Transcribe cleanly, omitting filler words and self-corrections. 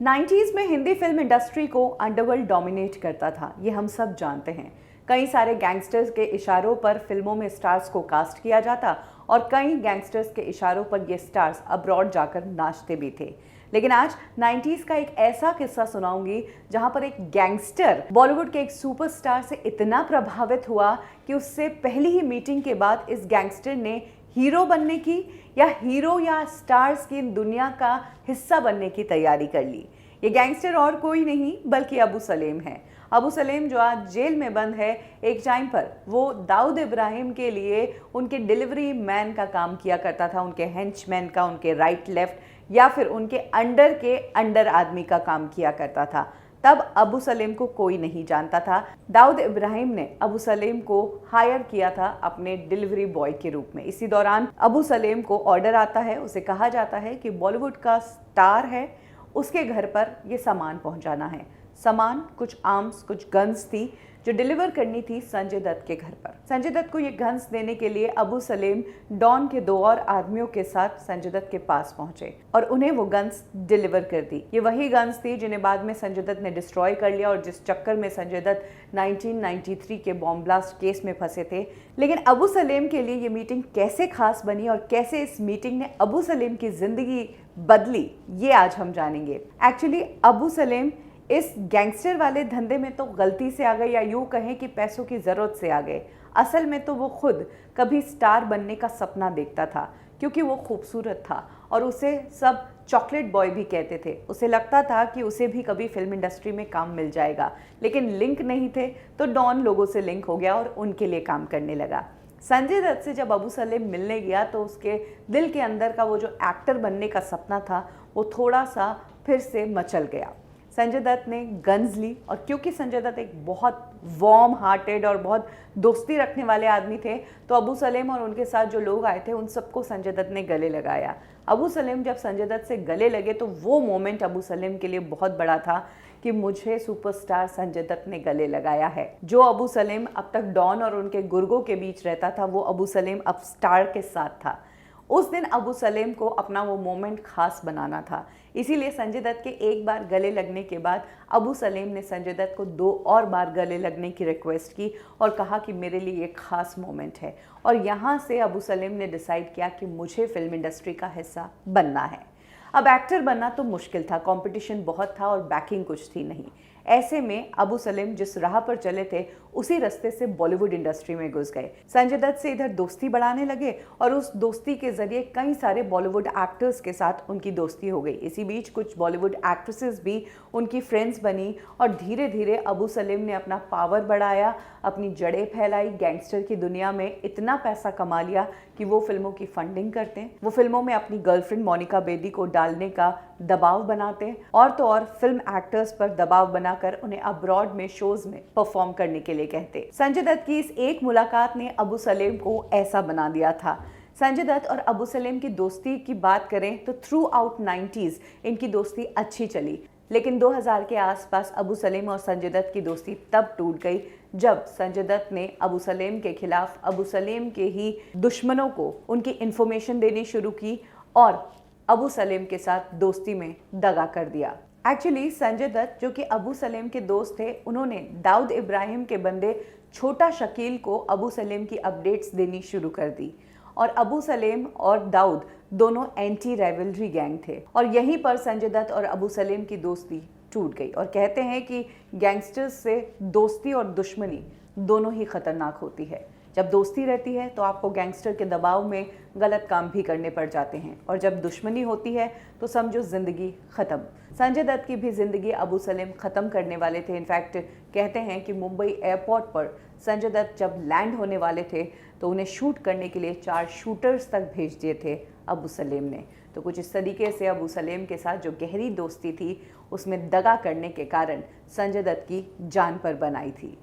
90s में Hindi film industry को underworld dominate करता था, ये हम सब जानते हैं। कई सारे गैंगस्टर्स के इशारों पर फिल्मों में स्टार्स को कास्ट किया जाता और कई गैंगस्टर्स के इशारों पर ये स्टार्स अब्रॉड जाकर नाचते भी थे। लेकिन आज 90s का एक ऐसा किस्सा सुनाऊंगी जहां पर एक गैंगस्टर बॉलीवुड के एक सुपरस्टार से इतना प्रभावित हुआ कि उससे पहली ही मीटिंग के बाद इस गैंगस्टर ने हीरो बनने की या हीरो या स्टार्स की दुनिया का हिस्सा बनने की तैयारी कर ली। ये गैंगस्टर और कोई नहीं बल्कि अबू सलेम है। अबू सलेम जो आज जेल में बंद है, एक टाइम पर वो दाऊद इब्राहिम के लिए उनके डिलीवरी मैन का काम किया करता था, उनके हेंचमैन का, उनके राइट लेफ्ट या फिर उनके अंडर के अंडर आदमी का काम किया करता था। तब अबू सलेम को कोई नहीं जानता था। दाऊद इब्राहिम ने अबू सलेम को हायर किया था अपने डिलीवरी बॉय के रूप में। इसी दौरान अबू सलेम को ऑर्डर आता है, उसे कहा जाता है कि बॉलीवुड का स्टार है, उसके घर पर ये सामान पहुंचाना है। सामान कुछ आर्म्स, कुछ गन्स थी जो डिलीवर करनी थी संजय दत्त के घर पर। संजय दत्त को ये गन्स देने के लिए अबू सलेम डॉन के दो और आदमियों के साथ संजय दत्त के पास पहुंचे और उन्हें वो गन्स डिलीवर कर दी। ये वही गन्स थी जिन्हें बाद में संजय दत्त ने डिस्ट्रॉय कर लिया और जिस चक्कर में संजय दत्त 1993 के बॉम्ब ब्लास्ट केस में फंसे थे। लेकिन अबू सलेम के लिए ये मीटिंग कैसे खास बनी और कैसे इस मीटिंग ने अबू सलेम की जिंदगी बदली, ये आज हम जानेंगे। एक्चुअली अबू सलेम इस गैंगस्टर वाले धंधे में तो गलती से आ गए या यूँ कहें कि पैसों की ज़रूरत से आ गए। असल में तो वो खुद कभी स्टार बनने का सपना देखता था क्योंकि वो खूबसूरत था और उसे सब चॉकलेट बॉय भी कहते थे। उसे लगता था कि उसे भी कभी फिल्म इंडस्ट्री में काम मिल जाएगा, लेकिन लिंक नहीं थे तो डॉन लोगों से लिंक हो गया और उनके लिए काम करने लगा। संजय दत्त से जब अबू सलेम मिलने गया तो उसके दिल के अंदर का वो जो एक्टर बनने का सपना था वो थोड़ा सा फिर से मचल गया। संजय दत्त ने गन्स ली और क्योंकि संजय दत्त एक बहुत वार्म हार्टेड और बहुत दोस्ती रखने वाले आदमी थे तो अबू सलेम और उनके साथ जो लोग आए थे उन सबको संजय दत्त ने गले लगाया। अबू सलेम जब संजय दत्त से गले लगे तो वो मोमेंट अबू सलेम के लिए बहुत बड़ा था कि मुझे सुपरस्टार संजय दत्त ने गले लगाया है। जो अबू सलेम अब तक डॉन और उनके गुर्गों के बीच रहता था वो अबू सलेम अब स्टार के साथ था। उस दिन अबू सलेम को अपना वो मोमेंट खास बनाना था, इसीलिए संजय दत्त के एक बार गले लगने के बाद अबू सलेम ने संजय दत्त को 2 और बार गले लगने की रिक्वेस्ट की और कहा कि मेरे लिए ये खास मोमेंट है। और यहाँ से अबू सलेम ने डिसाइड किया कि मुझे फिल्म इंडस्ट्री का हिस्सा बनना है। अब एक्टर बनना तो मुश्किल था, कंपटीशन बहुत था और बैकिंग कुछ थी नहीं। ऐसे में अबू सलेम जिस राह पर चले थे उसी रास्ते से बॉलीवुड इंडस्ट्री में घुस गए। संजय दत्त से इधर दोस्ती बढ़ाने लगे और उस दोस्ती के जरिए कई सारे बॉलीवुड एक्टर्स के साथ उनकी दोस्ती हो गई। इसी बीच कुछ बॉलीवुड एक्ट्रेसेस भी उनकी फ्रेंड्स बनी और धीरे धीरे अबू सलेम ने अपना पावर बढ़ाया, अपनी जड़ें फैलाई, गैंगस्टर की दुनिया में इतना पैसा कमा लिया कि वो फिल्मों की फंडिंग करते हैं, वो फिल्मों में अपनी गर्लफ्रेंड मोनिका बेदी को डालने का दबाव बनाते हैं और तो और फिल्म एक्टर्स पर दबाव बनाकर उन्हें अब्रॉड में शोज में परफॉर्म करने के लिए कहते। संजय दत्त की इस एक मुलाकात ने अबू सलेम को ऐसा बना दिया था। संजय दत्त और अबू सलेम की दोस्ती की बात करें तो थ्रू आउट 90s इनकी दोस्ती अच्छी चली, लेकिन 2000 के आसपास अबू सलेम और संजय दत्त की दोस्ती तब टूट गई जब संजय दत्त ने अबू सलेम के खिलाफ अबू सलेम के ही दुश्मनों को उनकी इंफॉर्मेशन देनी शुरू की और अबू सलेम के साथ दोस्ती में दगा कर दिया। एक्चुअली संजय दत्त जो कि अबू सलेम के दोस्त थे, उन्होंने दाऊद इब्राहिम के बंदे छोटा शकील को अबू सलेम की अपडेट्स देनी शुरू कर दी और अबू सलेम और दाऊद दोनों एंटी राइवलरी गैंग थे और यहीं पर संजय दत्त और अबू सलेम की दोस्ती टूट गई। और कहते हैं कि गैंगस्टर्स से दोस्ती और दुश्मनी दोनों ही खतरनाक होती है। जब दोस्ती रहती है तो आपको गैंगस्टर के दबाव में गलत काम भी करने पड़ जाते हैं और जब दुश्मनी होती है तो समझो ज़िंदगी ख़त्म। संजय दत्त की भी ज़िंदगी अबू सलेम ख़त्म करने वाले थे। इनफैक्ट कहते हैं कि मुंबई एयरपोर्ट पर संजय दत्त जब लैंड होने वाले थे तो उन्हें शूट करने के लिए 4 शूटर्स तक भेज दिए थे अबू सलेम ने। तो कुछ इस तरीके से अबू सलेम के साथ जो गहरी दोस्ती थी उसमें दगा करने के कारण संजय दत्त की जान पर बनाई थी।